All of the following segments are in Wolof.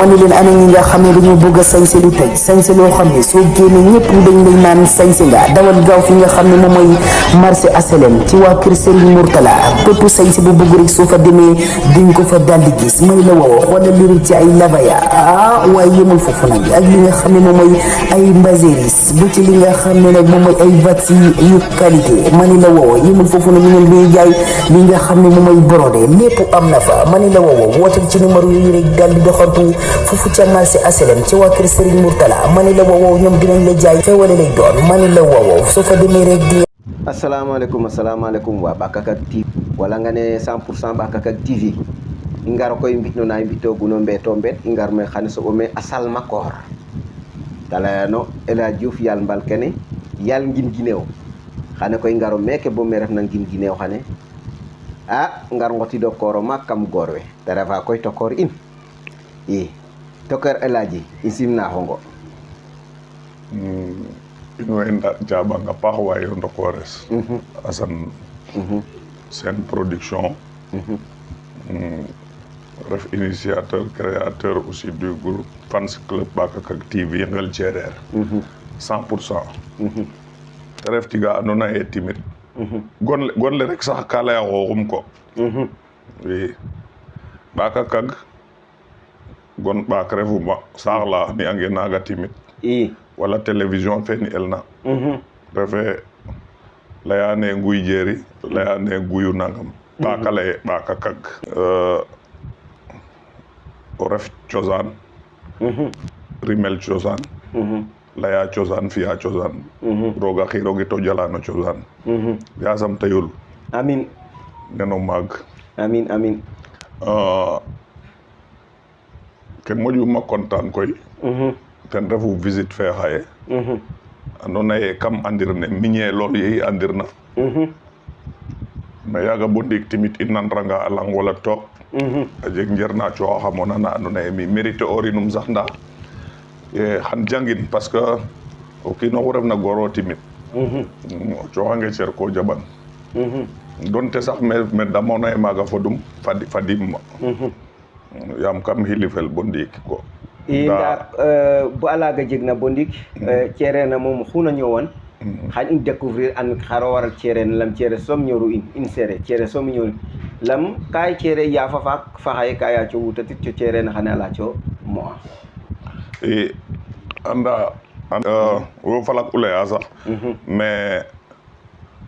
ma ni leen ana ñi nga xam ne dañoo bëgg a sañse lu tey sañse loo xam ne soo génnee ñëpp dañ lay naan sañse nga dawal gaaw fi nga xam ne moom mooy marché HLM ci waa kër Serigne Mourtala bépp sañse bu bëgg rek soo fa demee diñ ko fa daldi gis may la woo xoolal liru ci ay labaya waaye yëmul foofu nag ak li nga xam ne moom mooy ay mbaséris bu ci li nga xam ne nag moom mooy ay vats yu qualité ma ni la woo yëmul foofu nag ñu ngi jaay li nga xam ne moom mooy brodé lépp am na fa ma ni la woo wootal ci numéro yi rek daldi doxantu foofu ca marché HLM ci waa kër Serigne Mourtala ma ni la woo ñoom dinañ la jaay xewale lay doon ma ni la woo soo fa demee rek di assalamualaikum wa Bakakak TV wala nga ne 100% Bakakak TV ingar koy mbitno na mbito guno mbeto mbet ingar me xane so me asal makor talayano Ela Diouf yal mbal kene yal ngin ginew xane koy ngaro meke bo me ref na ngin ginew xane ngar ngoti do koro makam gorwe tarafa koy to kor in tokar Elaji isimna hongo ino enda jabanga paax waye o ndokores Assane sen production ref initiateur créateur aussi du groupe fans club Bakakak TV ngel Cereer 100% te ref tiga andona ye timit gonle rek sax ka leya xooxum ko oui Bakakak gon ɓaak refuma saax la ni ange naga timit wala télévision fe ni elna refe leyane nguy jeeri leyane nguyu nangam ɓaaka leye Bakakak o ref cosaan rimel cosaan leya cosaan fiya cosaan roga xirogi to jalano cosaan yasam tayul amin neno maag amin ke moƴuma content koy ten refu visite fe xaye andona ye kam andir ne miñe lool ye i andirna mais yaga bo ndiik timit i nanranga a lang wala took a jeg njerna coxaxamo na andona ye mi mérite orinum sax nda xan jangin parce que o kiinoxu refna goro timit o coxange cer ko jaɓan donte sax me damona ye maaga fodum fadim ma yaam kam xilifel bo ndiik ko nda bo alaga jegna bo ndik Cereer na moom xuna ñëwoon xan in découvrir an xaro waral Cereer lam Cereer som ñoru in sere Cereer som ñoru lam kay Cereer ya fa xaye ka ya co wutatit co Cereer na xane ala co mo anda wo falak u leya sax mais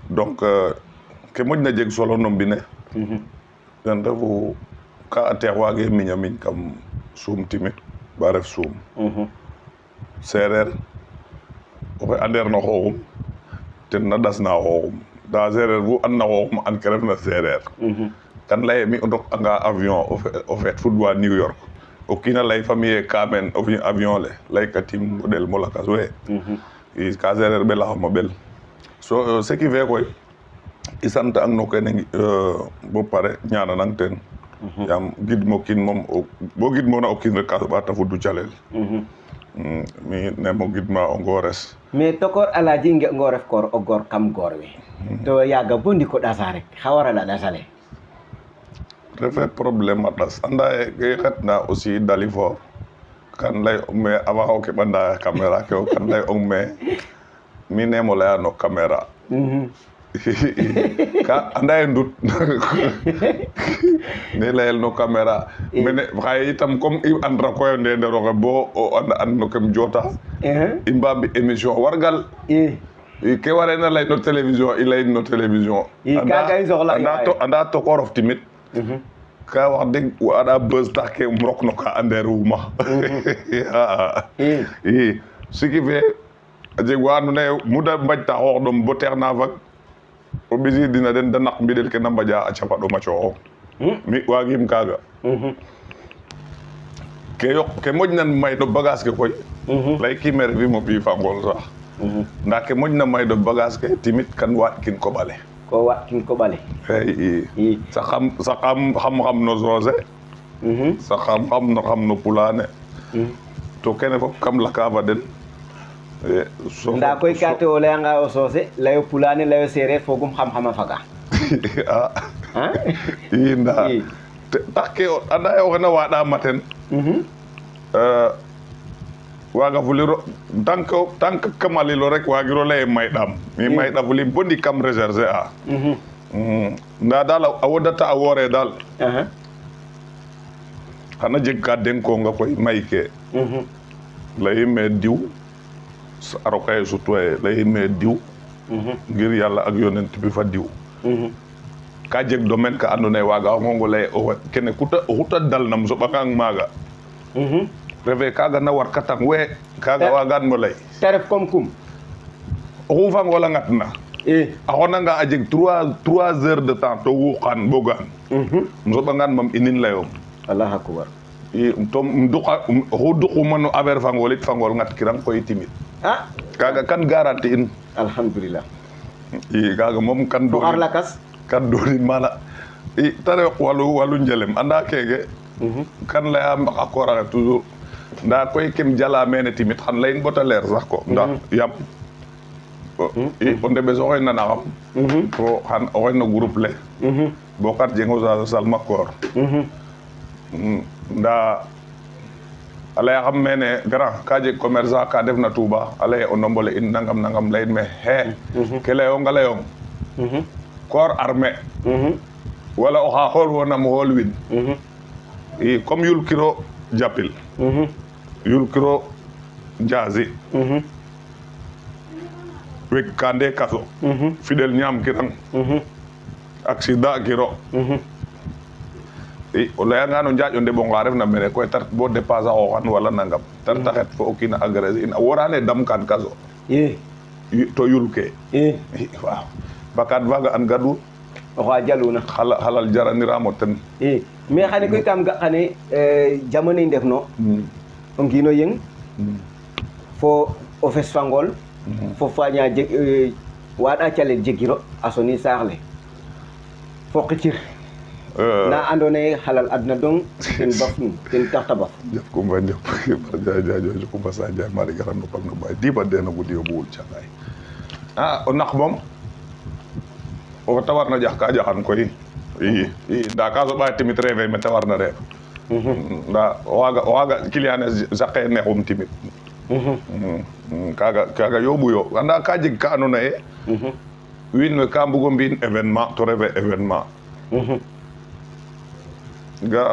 donc ke moƴna jeg solo no mbine ten refu ka a teex waage miña miñ kam suum timit ba ref suum Sereer oxe andeer na xooxum ten na ɗasna xooxum nda Sereer fu an na xooxum an ke refna Sereer kan leye mi o ndok anga avion o feet fudwa New York o kiina ley famille ka men o fi avion le leyka tim moɗel mo lakas we ka Sereer ɓelaxama ɓel so ce qui fait koy i sant ang no kene bo pare ñaananang ten yaam gidmo kiin moom bo gidmona o kiin rek ka ɓaata fudu calel mi nemo gidma o ngores mais tokor Alaji ngo ref koor o goor kam goor we to yaga bo ndiko ɗasa rek xa warala ɗasale refe problème a ɗas anda ke xetna aussi Dalifort kan ley me avant o keɓanda caméra ke o kan ley ong me mi nemo leya no caméra ka anda ye ndut ne leyel no caméra mene xaye itam comme i andra koyo ndeneroxe bo o and no kem jota i mba mbi émission wargal ke warena ley no télévision i leyin no télévision anda tokorof timit ka wax deg waɗa buzz tax ke rok no ka anderuma i ce qui fait a jeg wa andoona ye mu da mbaƴta xoox ɗom bo teex na fag o ɓisi dina den da naq mbiɗel ke na mbaƴa a cafa ɗoma cooxo mi waagim kaaga ke moƴna may no bagage ke koy laykime refim o ɓiy fa ngool sax nda ke moƴna may no bagage ke timit kan waaɗkin koɓale ko waaɗkin koɓale i saxam xam-xam no soose saxam xam no pulaane to kene fop kam laka fa den nda koy ka te o leyanga o soose leyo pulaane leyo Sereer fogum xam-xama faga i nda tax ke anda ye oxe na waaɗa maten waga fuliro tank kamalilo rek wagiro leye mayɗam mi mayɗa fulim bo ndi kam recherche a nda dal a wodata a woore dal xana jeg ka denkonga koy may ke leyime diw a roka ye sutwaye leyime diw ngir yàlla ak yonent bi fa diw ka jeg domaine ka ando naye waga ngongo leye kene xuta dal nam soɓangang maaga refe kaga na war katang we kaga wagan mo ley te ref comme kum oxu fangola ngat na a xonanga a jeg 3 heures de temps to wuxan bogan soɓangan mam inin leyong Allahu akbar to oxu duquma no affaire fangol it fangol ngat kirang koy timit kaga kan garanti in alhamdulillah kaga moom kan do ar lakas kan donin mana te ref walu njelem anda kege kan leyam a koraxe toujours nda koy kem jala mene timit xan leyin bota leer sax ko ndax yam o ndeɓes oxey nanaxam to xan oxey no groupe le Bocar Dieng o Salma Koor nda a leyaxam mene grand ka jeg commerçant ka def na Touba a leye o ndombole in nangam leyin me xe ke leyonga leyong corps armé wala oxa xool wonam xool win comme yul kiro japil yul kiro njaasi wek kande kaso fidel ñaam kirang accident kiro o leyanga no njaaƴ o ndeɓonga refna mene koy tar bo dépasse a xooxan wala nangam tar taxet fo o kiina agressé in a worane dam kan kaso to yul ke waaw bakat faga an gadu oxa jaluna xalal jaraniramo ten mais xane koy kam ga xane jamono i ndef no o ngino yeng fo o fes fangol fo faña jeg waɗa calel jegiro a soni saax le fo qicir na ando naye xalal adna dong ten baf num ten taxta baf jaf kumba njop jajo kumba sa jay mari garan no pam no bay diba de no gudi o buul cangay o naq moom o ta warna jax ka jaxan koy nda ka soɓa timit refe me ta warna reef nda waga client saqe nexum timit kaga yoɓu yo anda ka jeg ka ando naye wiin we ka mbugo mbi'in événement to refe événement ga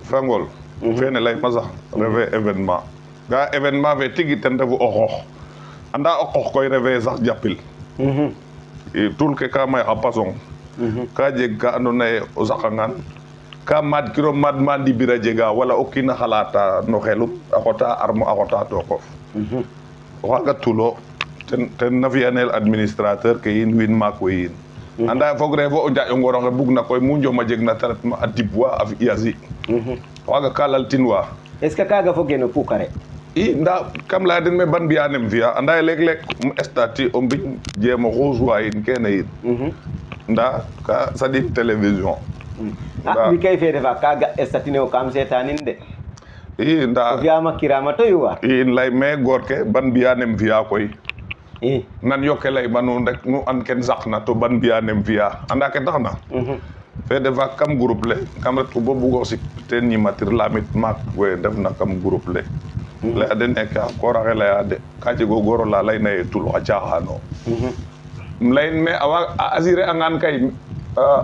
fangol fene ley ma sax refe événement ga événement fe tigi ten refu o xoox anda o qoox koy refe sax japil tul ke ka may xa pasong ka jeg ka ando naye o saqangan ka maad kiro maad ma ndibira jega wala o kiina xalata no xelum a xota arme a xota tokof o xaga tulo ten na fiyanel administrateur ke yiin wiin maak we yiin anda foog refo o njaaƴ o ngoroxe bug na koy mu njoma jeg na traitement a dib wa a yasi o xaga ka laltin wa est ce que kaga foge no pukare nda kam leya den me ban mbiya nem fiya anda leg leg statut o mbiñ jeemo xuuswa yin kene yin nda ka saɗin télévision mi kay fe refa kaga statut ne o kam setanin de nda o fiyama kirama to yuwa in lay me goor ke ban mbiya nem fiya koy nan yoke lay ma nuun rek nu an ken saqna to ban mbiya nem fiya anda ke taxna fe defa kam groupe le kam ret bo bugo sik ten ñimatir lamit maak we ndefna kam groupe le leya den eke a koraxe leya de ka jego goor ola layna ye tul xa caxano um leyin me a assurer angan kay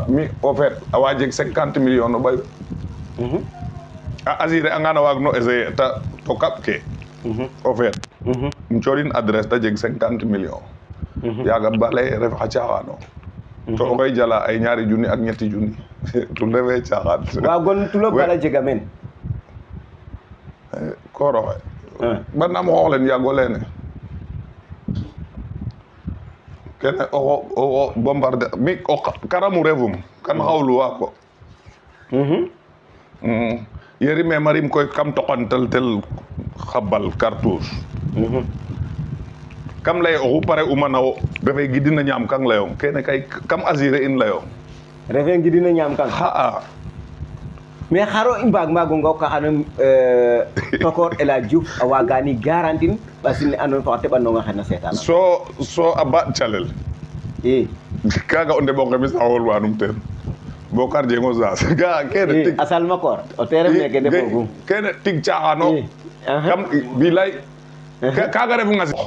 mi o feet awa jeg 50 millions no ɓayu a assurer angan a waag no essayer to kaɓ ke o feet um coɗin adresse te jeg 50 millions yaga ba leye ref xa caxano to o xey jala ay ñaari junni ak ñetti junni tul refe caxan wagon tulo bala jega men kooroxe banam xoox len yaago lene kene oxo bombarde mi karamu refum kan xawluwa ko yerime marim koy kam toqantel tel xabal cartouche kam leye oxu pare umana wo refe gidina ñaam kang leyong kene kay kam assurer in leyong refe ngidina ñaam kang xa'a mais xaro i mbaag maago ngoka xano tokor El Hadj Diouf a wagani garantin ɓasil ne ando naye fa xa teɓanonga xe na setana so a ba calel kaga o ndeɓonge mis a xoolwanum teen Bocar Dieng o Saas ga kene tig a Salma Koor o te ref meke ndefogum kene tig caxano kam bilay kaga refu ngasir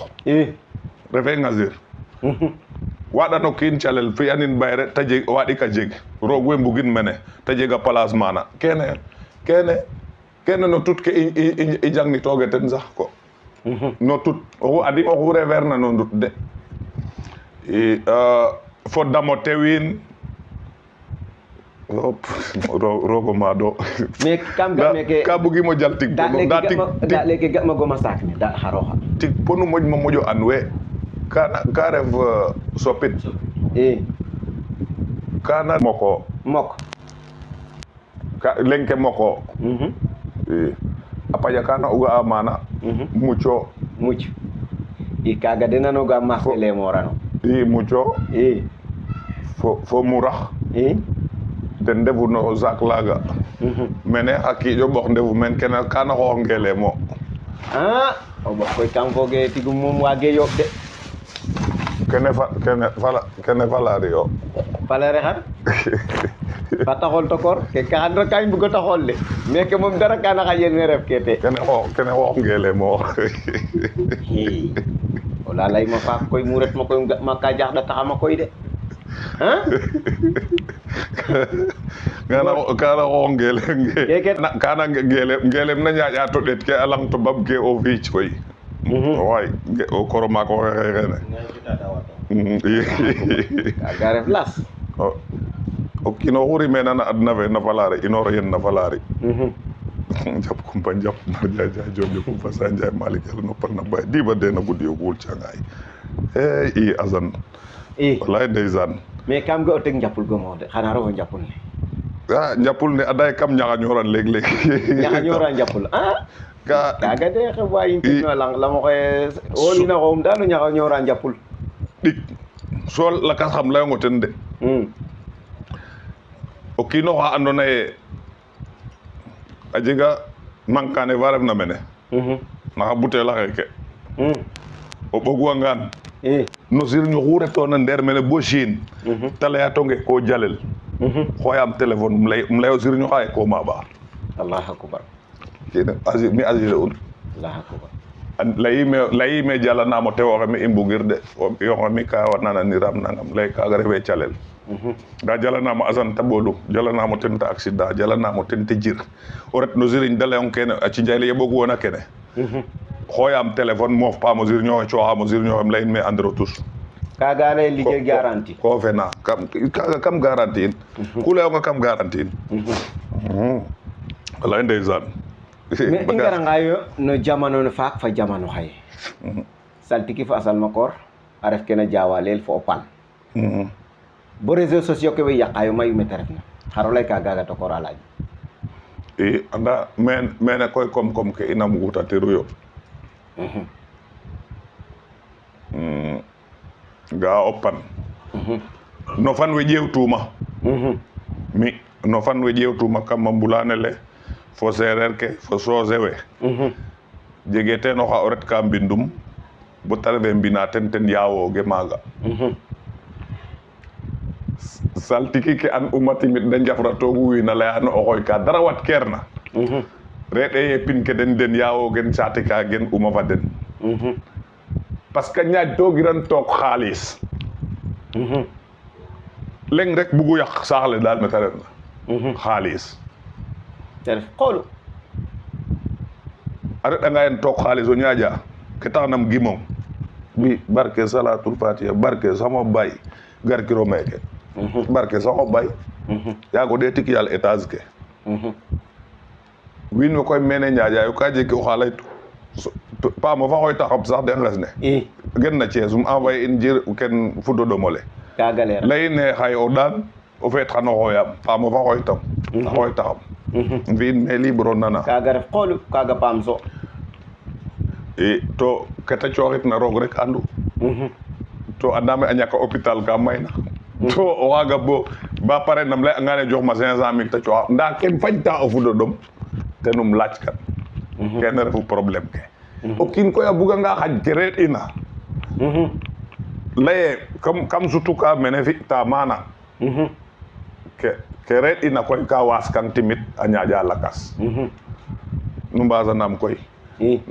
refe ngasir waɗano kiin calel fi'anin bayre ta jeg waɗi ka jeg roog we mbugin mene ta jega place mana kene no tut ke i jangnitooge ten sax ko no tut oxu andi oxu referna no ndut de fo damo tewin rogo maɗo mais kam ga meke ka bugimo jal tig da leke ga ma goma saak ne da xaroxa tig ponu moƴ mo moƴo an we ka ref sopit kana moko leng ke moko a paƴa kana o ga'a mana muco muc i kaga de nanoga marché lemorano i muco fo murax den ndefu no sac laga mene xa kiiƴo ɓox ndefu men kene kana xoox ngelemo o ɓox koy kam foge tigum moom wage yoɓ de kene falari yo falare xar fata xool tokor ke kaxan rek kañ bugo ta xool de mais ke moom dara kana xaƴel ne ref ke te kene xoox ngelemo o la leyma faak koy mu retma koy ga ma ka jaxɗa taxama koy de kana xoox kana ngelem na ñaƴa to ɗet ke a lang to bab ke o fiic koy way o koro maak o xexe xene kaga ref las o kiino xu rimena na adna fe na falari inoor yen na falari jap kumpa jap marjaja jojo kumpa sanjay malik yàlla noppal na bay diba dee na guddi o wul cangaay i asan wallahi ndeysaan mais kam ga o teg njapul gomo de xana rewo njapul ne njapul ne anda kam ñaxa ñoran leg ñaxa ñora njapul kaga de xe wayin tino lang lamo xe wolina xoom dano ñaxa ñora njapul ɗik so lakas xam leyongo ten de o kiino xa ando naye a jega mankane fa refna mene naxa butela xeke o ɓogwangaan no sirñu xu retona ndeer mene bo Chine te leya tonge ko jalel xoyam téléphone um leyo sirñu xaye ko maɓa allahu akbar kene mi agile un allahu akbar leyime jalanamo tewoxe mi i mbugir de yoxe mi ka nananiram nangam ley kaga refe calel nda jalanamo asan ta ɓolum jalanamo ten ta accident jalanamo ten te jir o ret no siriñ de leyong kene a cinjale ye ɓog wona kene xoyam téléphone moof pamo sirñoxe coxamo sirñoxem leyin me andiro tous kaga lay liggéey garantie ko fena kam garantie in ku leyonga kam garantie in walay ndeysaan mais i ngaranga yo no jamano no faak fa jamano xaye saltiki fa a salma koor a ref kena jawalel fo o pan bo réseaux sociaux ke way yaqayo mayu mete refna xaro lay ka gaga to koor a laaj anda mene koy kom ke ina mugutatiru yo ga o pan no fan we ƴeewtuma mi no fan we ƴeewtuma kam a mbulane le fo sereer ke fo soose we jege teen oxa o ret ka mbindum bo ta refe mbina ten yaawoge maaga saltiki ke an uma timit da njafratoogu wiin a leyano o xooy ka dara wat keer na reɗe ye pin ke den yaawogen saate ka gen uma fa den parce que ñaaj toogiran took xaalis leng rek bugu yaq saax le daal mete refna xaalis te ref xoolu a reɗanga yen took xaalis o ñaaƴa ke taxnam gimong bi barke salatul fatiha barke sama bay garkiro meeke barke sama bay yaago ɗeetik yaal étage ke wiin we koy mene ñaaƴayo ka jeg ke oxa laytu paamo fa xooy taxam sax de nges ne gen na Thiès envoyer in jir ken fudo ɗomole kaga leer leyine xaye o ɗaan o feet xano xooyam paamo fa xooy tam a xooy taxam fi'in me libre nana kaga ref xoolu kaga paam so to kete cooxitna roog rek andu to andame a ñaka hôpital ka mayna to o xaaga ba pare nam ley angane jox ma 500 000 te cooxa nda ken fañta o fudo ɗom tenum laaj kan kene refu problème ke o kiin koy a buganga xaƴ ke reɗ ina leye kam sutu ka mene fi'ta mana ke reɗ ina koy ka waas kang timit a ñaaƴa lakas nu mbasanam koy i